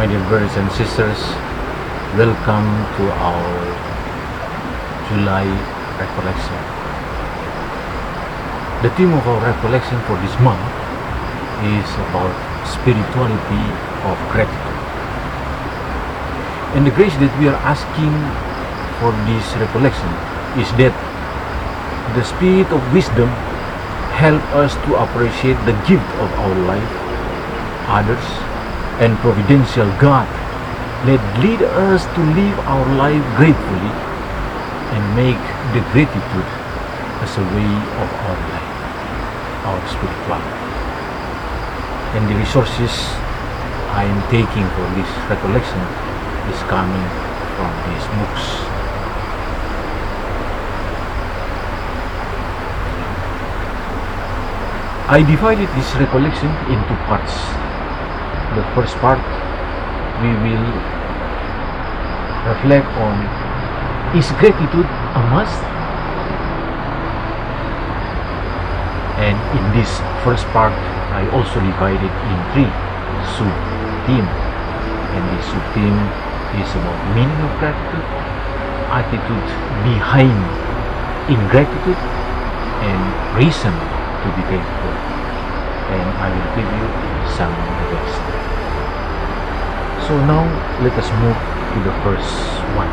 My dear brothers and sisters, welcome to our July Recollection. The theme of our recollection for this month is about spirituality of gratitude. And the grace that we are asking for this recollection is that the spirit of wisdom help us to appreciate the gift of our life, others, and providential God that lead us to live our life gratefully and make the gratitude as a way of our life, our spirituality. And the resources I am taking for this recollection is coming from these books. I divided this recollection into parts. The first part, we will reflect on, is gratitude a must? And in this first part, I also divided in 3 sub-themes. And the sub-theme is about meaning of gratitude, attitude behind ingratitude, and reason to be grateful. And I will give you some of the best. So now let us move to the first one,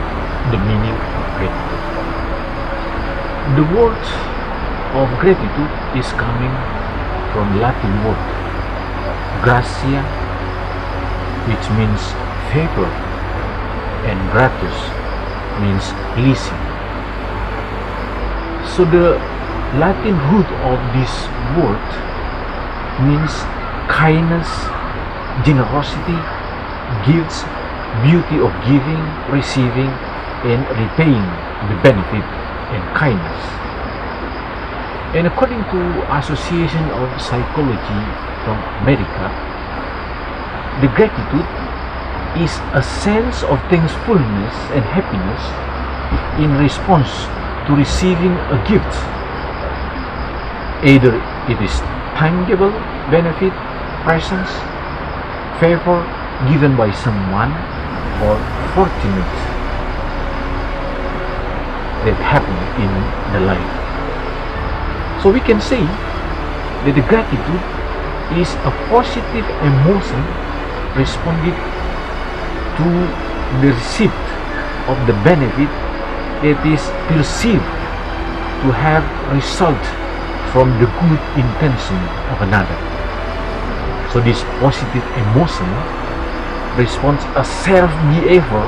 the meaning of gratitude. The word of gratitude is coming from Latin word gratia, which means favor, and gratus means pleasing. So the Latin root of this word means kindness, generosity, gifts, beauty of giving, receiving, and repaying the benefit and kindness. And according to Association of Psychology from America, the gratitude is a sense of thankfulness and happiness in response to receiving a gift. Either it is tangible benefit, presence, favor given by someone, or fortunate that happened in the life. So we can say that the gratitude is a positive emotion responding to the receipt of the benefit that is perceived to have result from the good intention of another. So this positive emotion responds a self-behavior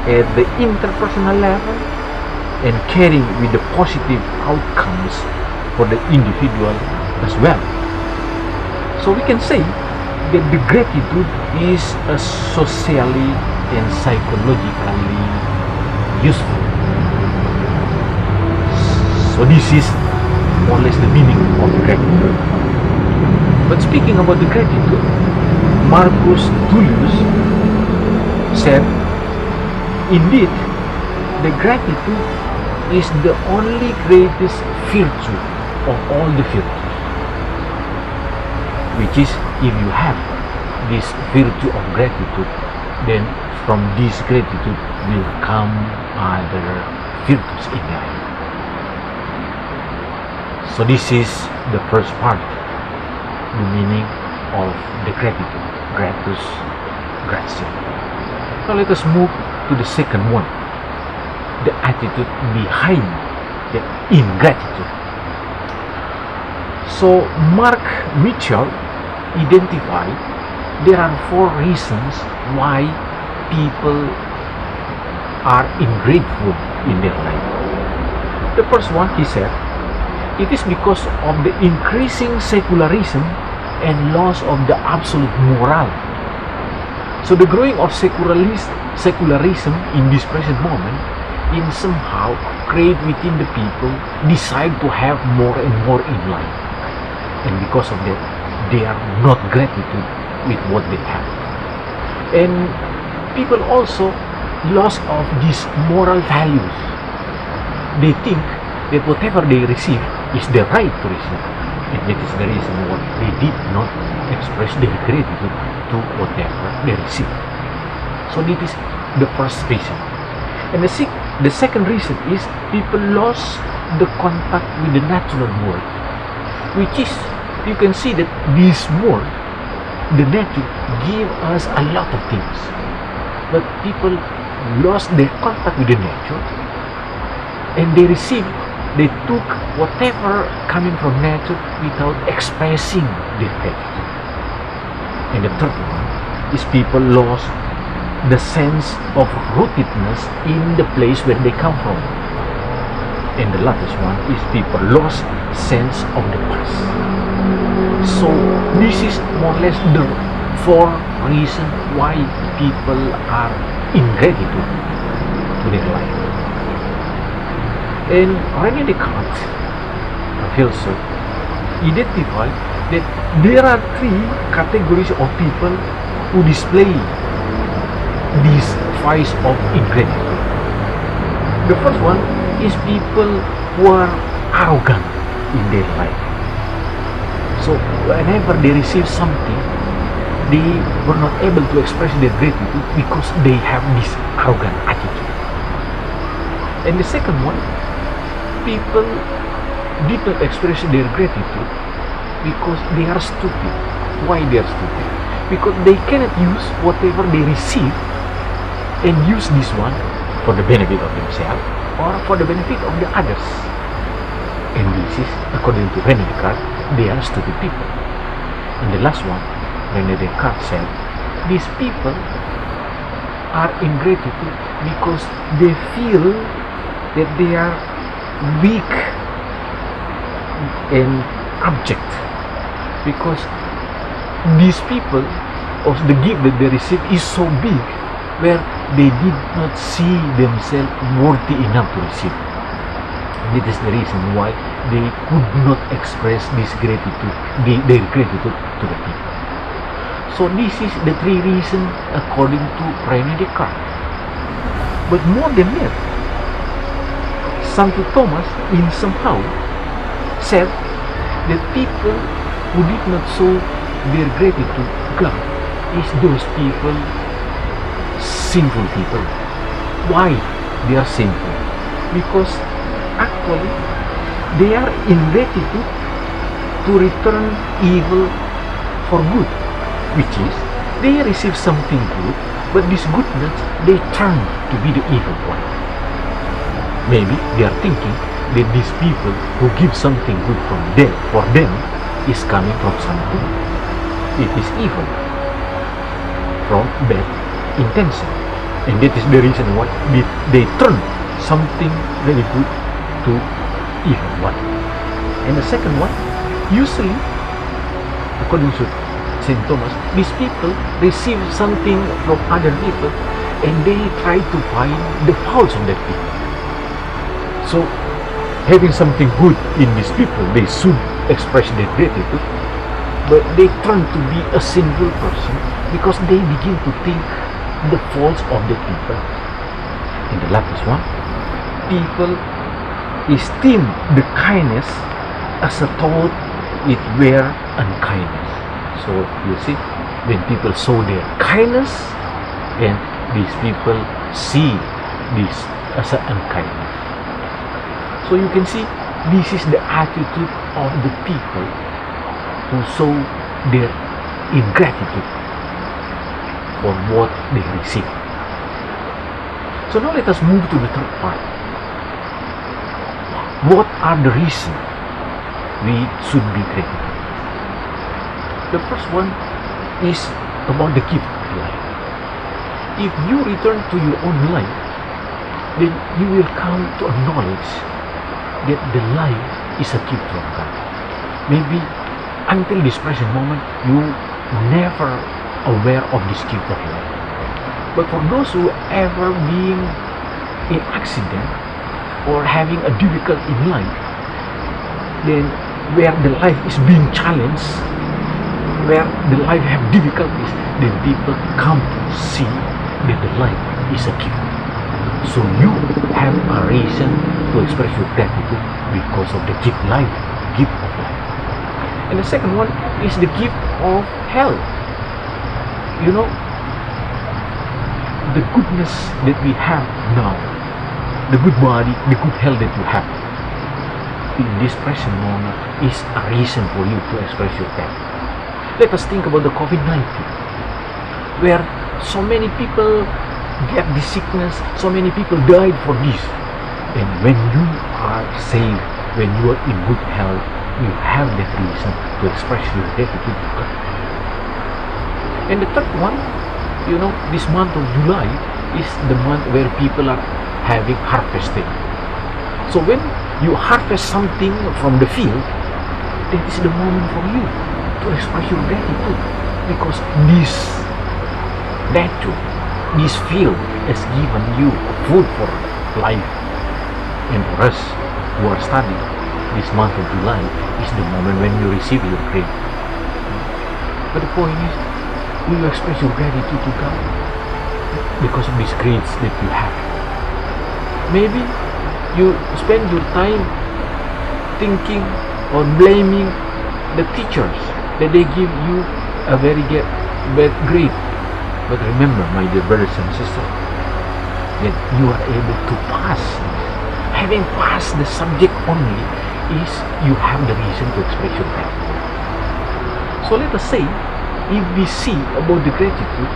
at the interpersonal level and carrying with the positive outcomes for the individual as well. So we can say that the gratitude is a socially and psychologically useful. So this is more or less the meaning of gratitude. But speaking about the gratitude, Marcus Tullius said, indeed, the gratitude is the only greatest virtue of all the virtues, which is, if you have this virtue of gratitude, then from this gratitude will come other virtues in life. So this is the first part, the meaning of the gratitude, gratus, gratia. Now let us move to the second one, the attitude behind the ingratitude. So Mark Mitchell identified there are 4 reasons why people are ungrateful in their life. The first one, he said, it is because of the increasing secularism and loss of the absolute moral. So the growing of secularism in this present moment in somehow create within the people desire to have more and more in life. And because of that, they are not gratitude with what they have. And people also loss of these moral values. They think that whatever they receive is the right to receive. And that is the reason why they did not express their gratitude to whatever they received. So this is the first reason. And the second reason is people lost the contact with the natural world, which is, you can see that this world, the nature, give us a lot of things, but people lost their contact with the nature, and they took whatever coming from nature without expressing their gratitude. And the third one is people lost the sense of rootedness in the place where they come from. And the last one is people lost sense of the past. So this is more or less the four reasons why people are ingratitude to their life. And René Descartes, a philosopher, identified that there are three categories of people who display these vice of ingratitude. The first one is people who are arrogant in their life. So whenever they receive something, they were not able to express their gratitude because they have this arrogant attitude. And the second one, people did not express their gratitude because they are stupid. Why they are stupid? Because they cannot use whatever they receive and use this one for the benefit of themselves or for the benefit of the others. And this is, according to René Descartes, they are stupid people. And the last one, René Descartes said, these people are ingratitude because they feel that they are weak and abject, because these people, or the gift that they receive is so big, where they did not see themselves worthy enough to receive. And this is the reason why they could not express this gratitude, their gratitude to the people. So this is the three reasons according to René Descartes. But more than that, Santo Thomas in somehow said that people who did not show their gratitude to God is those people, sinful people. Why they are sinful? Because actually they are ingratitude to return evil for good, which is they receive something good, but this goodness they turn to be the evil one. Maybe they are thinking that these people who give something good from them for them is coming from something. It is evil, from bad intention. And that is the reason why they turn something very good to evil one. And the second one, usually, according to St. Thomas, these people receive something from other people and they try to find the faults of that people. So, having something good in these people, they should express their gratitude, but they turn to be a sinful person because they begin to think the faults of the people. In the latest one, people esteem the kindness as a thought it were unkindness. So you see, when people show their kindness, and these people see this as an unkindness. So you can see, this is the attitude of the people who show their ingratitude for what they receive. So now let us move to the third part. What are the reasons we should be grateful? The first one is about the gift of life. If you return to your own life, then you will come to acknowledge that the life is a gift from God. Maybe until this present moment, you never aware of this gift of life. But for those who ever being in accident or having a difficult in life, then where the life is being challenged, where the life have difficulties, then people come to see that the life is a gift. So you have a reason to express your gratitude because of the gift of life. And the second one is the gift of health. You know, the goodness that we have now, the good body, the good health that you have in this present moment is a reason for you to express your gratitude. Let us think about the COVID-19, where so many people get this sickness, so many people died for this. And when you are safe, when you are in good health, you have that reason to express your gratitude to God. And the third one, you know, this month of July is the month where people are having harvesting. So when you harvest something from the field, that is the moment for you to express your gratitude, because this nature, this field has given you food for life. And for us who are studying, this month of July is the moment when you receive your grade. But the point is, will you express your gratitude to God because of these grades that you have? Maybe you spend your time thinking or blaming the teachers that they give you a very bad grade. But remember, my dear brothers and sisters, that you are able to pass. Having passed the subject only is you have the reason to express your gratitude. So let us say, if we see about the gratitude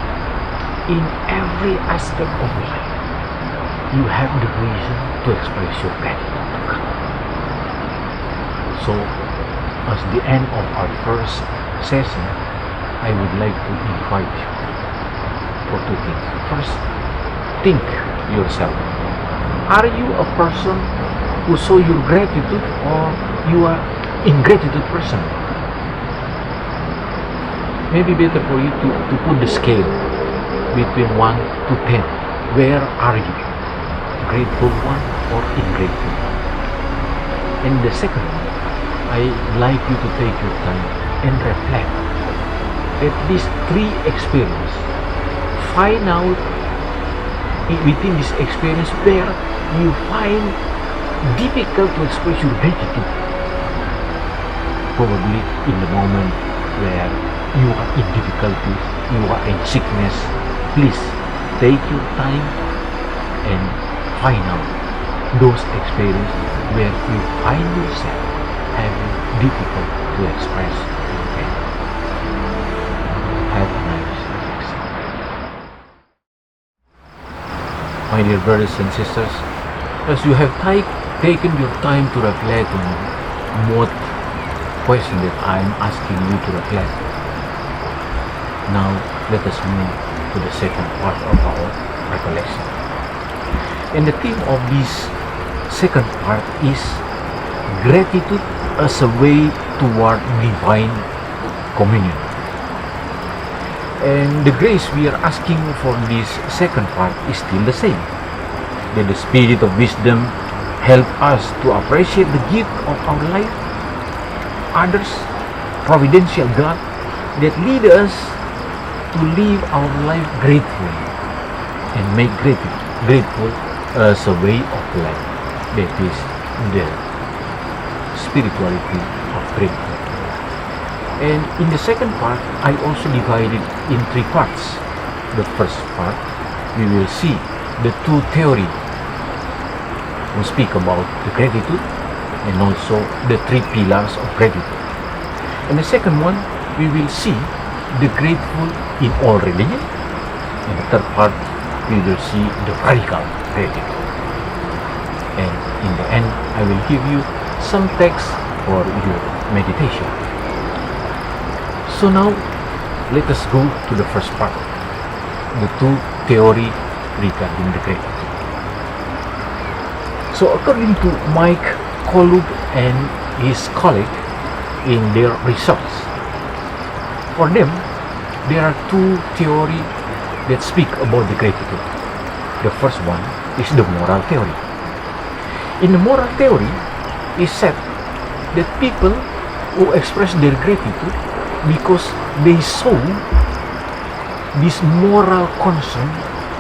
in every aspect of life, you have the reason to express your gratitude to God. So, as the end of our first session, I would like to invite you for two things. First, think yourself. Are you a person who show your gratitude, or you are ingratitude person? Maybe better for you to put the scale between 1 to 10. Where are you? Grateful one or ingrateful one? And the second one, I'd like you to take your time and reflect at these 3 experiences. Find out within this experience where you find difficult to express your gratitude. Probably in the moment where you are in difficulties, you are in sickness. Please take your time and find out those experiences where you find yourself having difficult to express your gratitude. Have a nice day. My dear brothers and sisters, as you have taken your time to reflect on what question that I am asking you to reflect, now let us move to the second part of our recollection. And the theme of this second part is gratitude as a way toward divine communion. And the grace we are asking for this second part is still the same. That the Spirit of wisdom help us to appreciate the gift of our life, others, providential God that lead us to live our life gratefully and make grateful as a way of life. That is the spirituality of gratitude. And in the second part, I also divided in 3 parts. The first part, we will see the 2 theories who speak about the gratitude and also the 3 pillars of gratitude. And the second one, we will see the grateful in all religion. In the third part, we will see the radical gratitude. And in the end, I will give you some text for your meditation. So now, let us go to the first part, the 2 theory regarding the gratitude. So according to Mike Kolub and his colleague in their research, for them, there are 2 theories that speak about the gratitude. The first one is the moral theory. In the moral theory, it said that people who express their gratitude because they show this moral concern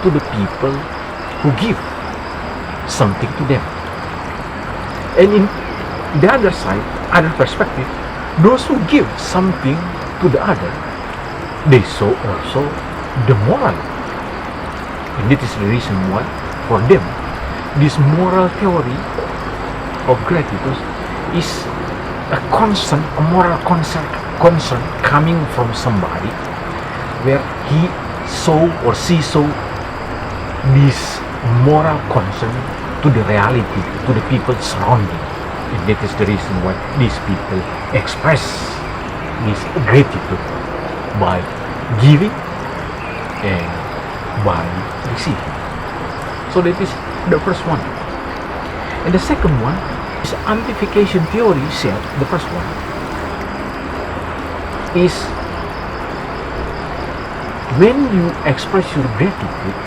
to the people who give something to them. And in the other side, other perspective, those who give something to the other, they show also the moral. And that is the reason why, for them, this moral theory of gratitude is a moral concern coming from somebody, where he saw or she saw this moral concern to the reality, to the people surrounding. And that is the reason why these people express this gratitude by giving and by receiving. So that is the first one. And the second one is amplification theory said, the first one is when you express your gratitude,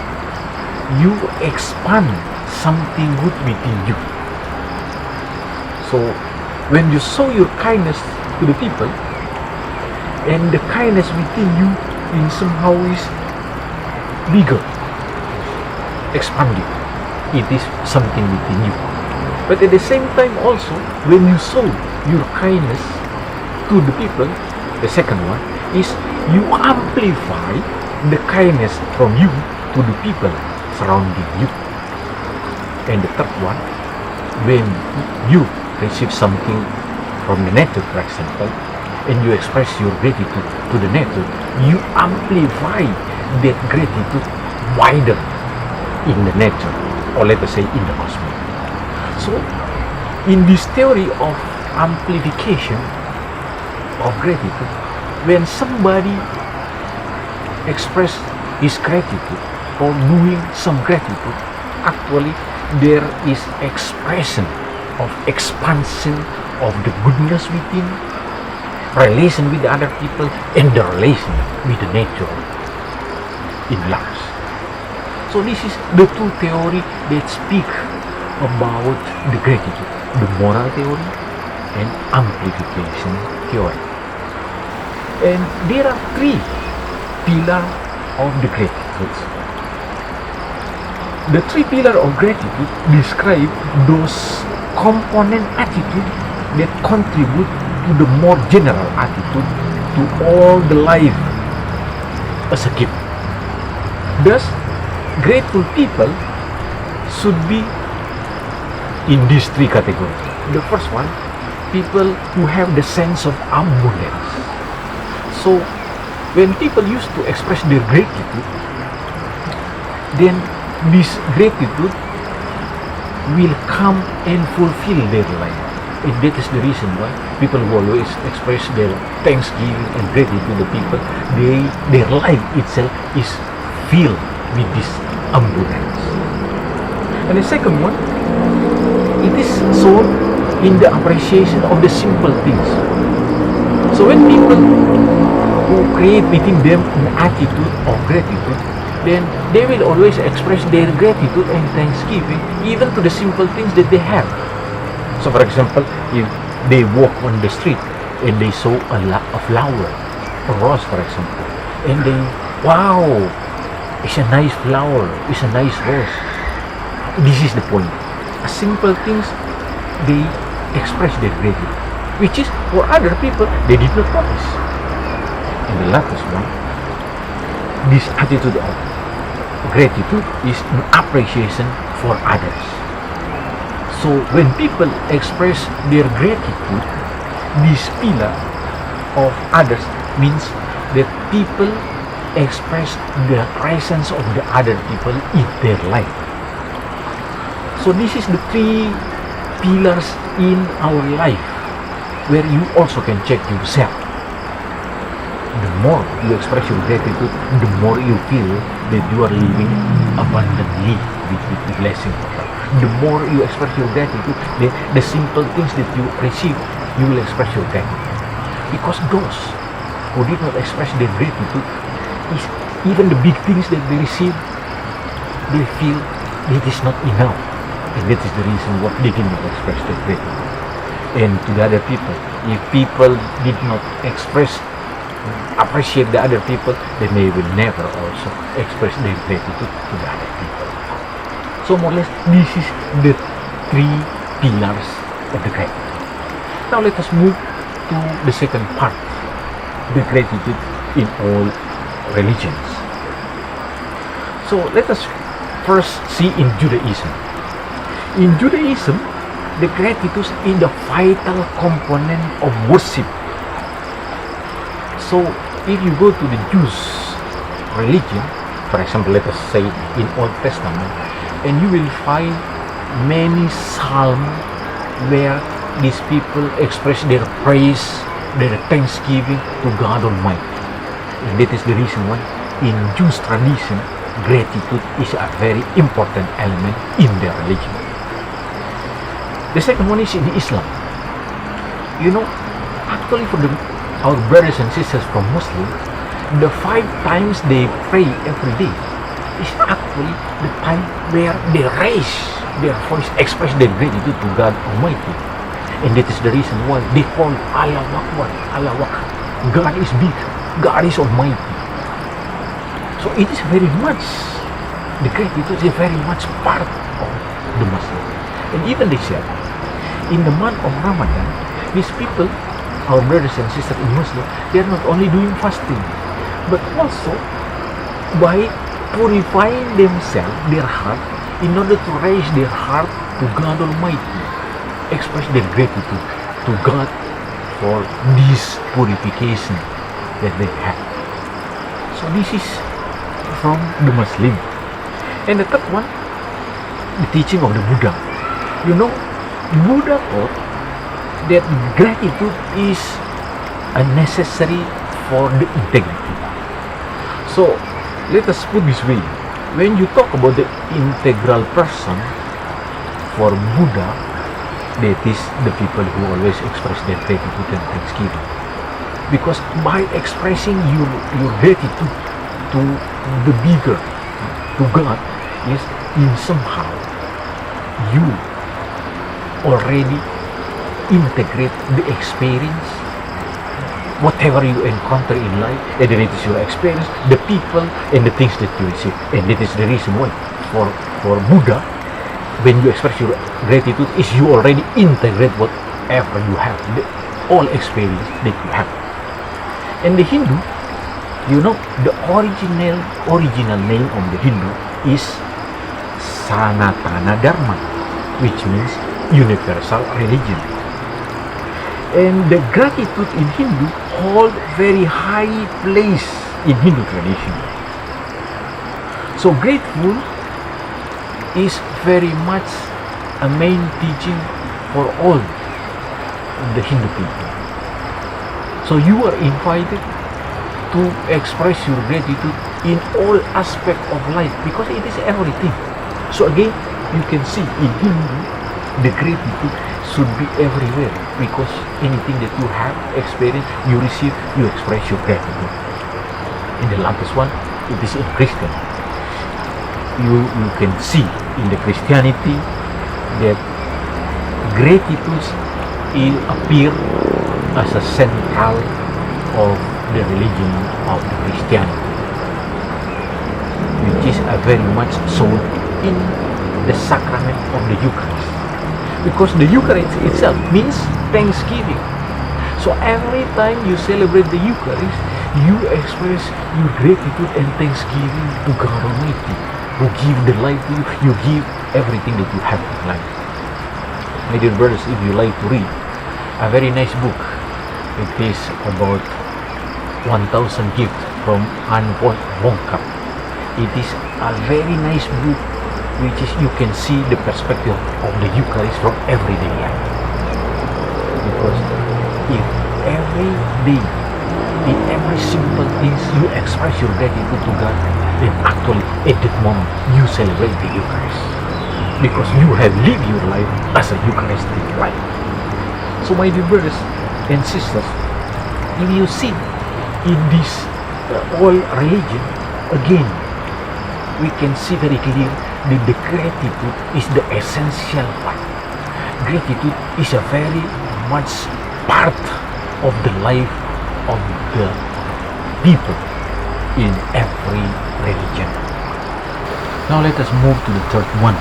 you expand something good within you. So when you show your kindness to the people, and the kindness within you in somehow is bigger, expanded, it is something within you. But at the same time also, when you show your kindness to the people, the second one is you amplify the kindness from you to the people surrounding you. And the third one, when you receive something from the nature, for example, and you express your gratitude to the nature, you amplify that gratitude wider in the nature, or let us say in the cosmos. So, in this theory of amplification of gratitude, when somebody express his gratitude or doing some gratitude, actually there is expression of expansion of the goodness within, relation with the other people, and the relation with the nature in large. So this is the two theory that speak about the gratitude, the moral theory and amplification theory. And there are three pillars of the gratitude. The three pillars of gratitude describe those component attitude that contribute to the more general attitude to all the life as a gift. Thus, grateful people should be in these three categories. The first one, people who have the sense of abundance. So, when people used to express their gratitude, then this gratitude will come and fulfill their life. And that is the reason why people who always express their thanksgiving and gratitude to the people, their life itself is filled with this abundance. And the second one, it is shown in the appreciation of the simple things. So when people who create within them an attitude of gratitude, then they will always express their gratitude and thanksgiving even to the simple things that they have. So for example, if they walk on the street and they saw a flower, a rose for example, and they, wow, it's a nice flower, it's a nice rose. This is the point. Simple things, they express their gratitude, which is for other people, they did not notice. And the last one, this attitude of gratitude is an appreciation for others. So when people express their gratitude, this pillar of others means that people express the presence of the other people in their life. So this is the three pillars in our life where you also can check yourself. The more you express your gratitude, the more you feel that you are living abundantly with the blessing of God. The more you express your gratitude, the simple things that you receive, you will express your gratitude. Because those who did not express their gratitude, is even the big things that they receive, they feel it is not enough. And that is the reason why they did not express their gratitude. And to the other people, if people did not appreciate the other people, then they will never also express their gratitude to the other people. So more or less, this is the three pillars of the gratitude. Now let us move to the second part, the gratitude in all religions. So let us first see in Judaism. In Judaism, the gratitude is the vital component of worship. So if you go to the Jews religion, for example, let us say in Old Testament, and you will find many psalms where these people express their praise, their thanksgiving to God Almighty. And that is the reason why in Jewish tradition, gratitude is a very important element in their religion. The second one is in Islam. Actually for our brothers and sisters from Muslim, the 5 times they pray every day is actually the time where they raise their voice, express their gratitude to God Almighty. And that is the reason why they call Allah Akbar, Allah Akbar. God is big, God is Almighty. So it is very much, the gratitude is very much part of the Muslim. And even they said, in the month of Ramadan, these people, our brothers and sisters in Muslim, they are not only doing fasting, but also by purifying themselves, their heart, in order to raise their heart to God Almighty, express their gratitude to God for this purification that they have. So this is from the Muslim. And the third one, the teaching of the Buddha. Buddha taught that gratitude is a necessary for the integrity. So let us put this way, when you talk about the integral person, for Buddha, that is the people who always express their gratitude and thanksgiving. Because by expressing your gratitude to the bigger, to God, yes, in somehow you already integrate the experience, whatever you encounter in life, and then it is your experience, the people, and the things that you receive. And that is the reason why for Buddha, when you express your gratitude, is you already integrate whatever you have, all experience that you have. And the Hindu, the original name of the Hindu is Sanatana Dharma, which means universal religion. And the gratitude in Hindu hold very high place in Hindu tradition. So grateful is very much a main teaching for all the Hindu people. So you are invited to express your gratitude in all aspects of life, because it is everything. So again, you can see in Hindu, the gratitude should be everywhere, because anything that you have experienced, you receive, you express your gratitude. In the last one, it is in Christian. You can see in the Christianity that gratitude will appear as a central of the religion of the Christianity, which is very much so in the sacrament of the Eucharist, because the Eucharist itself means thanksgiving. So every time you celebrate the Eucharist, you express your gratitude and thanksgiving to God Almighty, who give the life to you. You give everything that you have in life. My dear brothers, if you like to read a very nice book, it is about 1000 gifts from Anne Wonka. It is a very nice book, which is you can see the perspective of the Eucharist from everyday life. Because if every day, in every simple things, you express your gratitude to God, then actually at that moment you celebrate the Eucharist, because you have lived your life as a Eucharistic life. So my dear brothers and sisters, if you see in this all religion, again we can see very clear that the gratitude is the essential part. Gratitude is a very much part of the life of the people in every religion. Now let us move to the third one,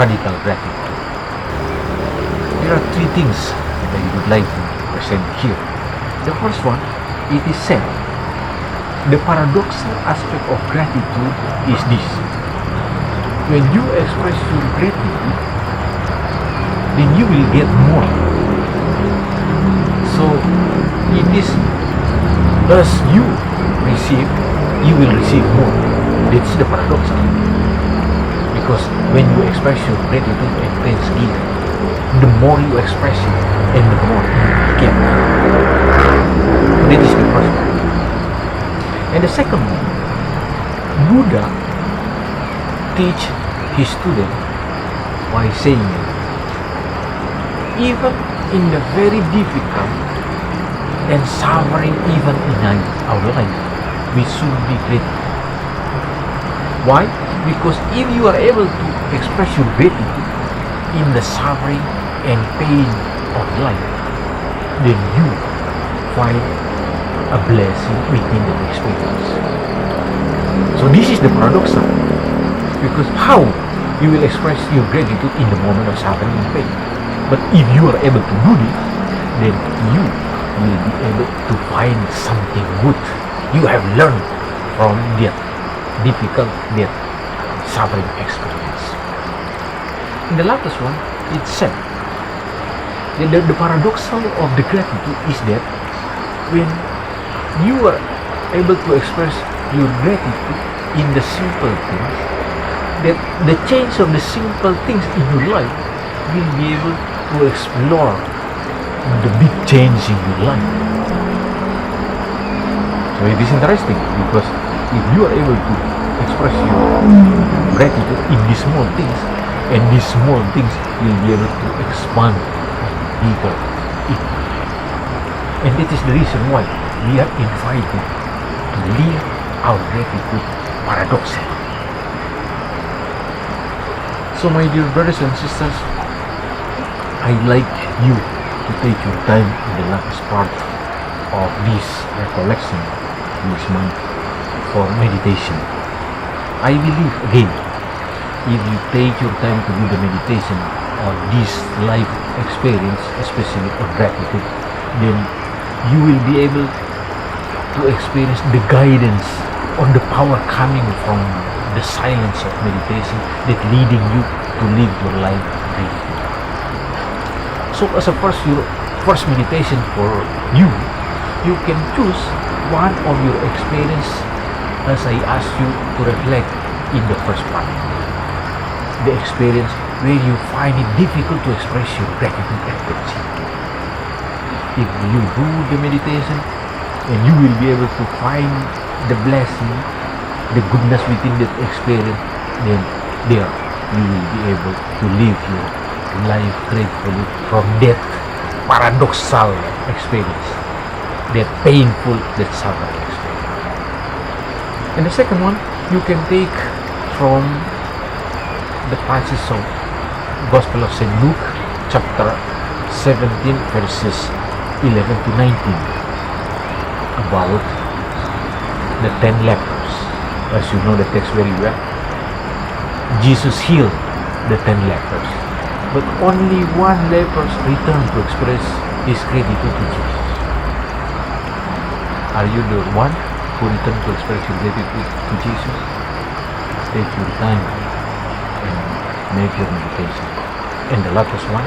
radical gratitude. There are 3 things that I would like to present here. The first one, it is said, the paradoxal aspect of gratitude is this. When you express your gratitude, then you will get more. So it is as you receive, you will receive more. That's the paradoxal. Because when you express your gratitude and thanksgiving, the more you express it and the more you get. That is the first one. And the second one, Buddha teach his student by saying, even in the very difficult and suffering even in our life, we should be grateful. Why? Because if you are able to express your gratitude in the suffering and pain of life, then you find a blessing within the experience. So this is the paradoxal. Because how you will express your gratitude in the moment of suffering and pain? But if you are able to do this, then you will be able to find something good you have learned from that difficult, that suffering experience. In the latest one, it said that the paradoxal of the gratitude is that when you are able to express your gratitude in the simple things, that the change of the simple things in your life will be able to explore the big change in your life. So it is interesting because if you are able to express your gratitude in these small things, and these small things will be able to expand bigger. And that is the reason why we are invited to live our gratitude paradoxically. So my dear brothers and sisters, I'd like you to take your time in the last part of this recollection this month for meditation. I believe again, if you take your time to do the meditation on this life experience, especially of gratitude, then you will be able to experience the guidance on the power coming from the silence of meditation that leading you to live your life grateful. So as a first meditation for you, you can choose one of your experience as I asked you to reflect in the first part. The experience where you find it difficult to express your gratitude and thanksgiving. If you do the meditation, and you will be able to find the blessing, the goodness within that experience, then there you will be able to live your life gratefully from that paradoxal experience, that painful, that suffering experience. And the second one, you can take from the passage of Gospel of St. Luke, chapter 17, verses 11 to 19, about the 10 lepers. As you know the text very well, Jesus healed the 10 lepers, but only one leper returned to express his gratitude to Jesus. Are you the one who returned to express your gratitude to Jesus? Take your time and make your meditation. And the last one,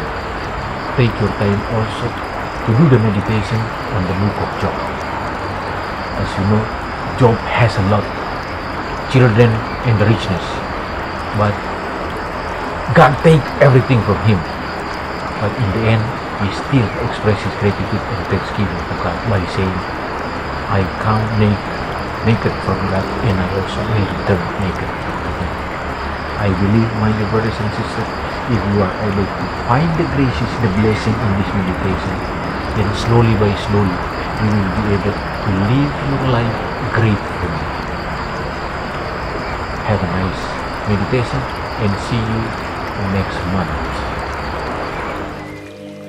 take your time also to do the meditation on the book of Job. As you know, Job has a lot, children and the richness, but God take everything from him. But in the end, he still expresses gratitude and thanksgiving to God by saying, I come naked from God, and I also will return naked to Him. I believe, my dear brothers and sisters, if you are able to find the graces, the blessing in this meditation, then slowly by slowly, you will be able to live your life gratefully. Have a nice meditation and see you next month.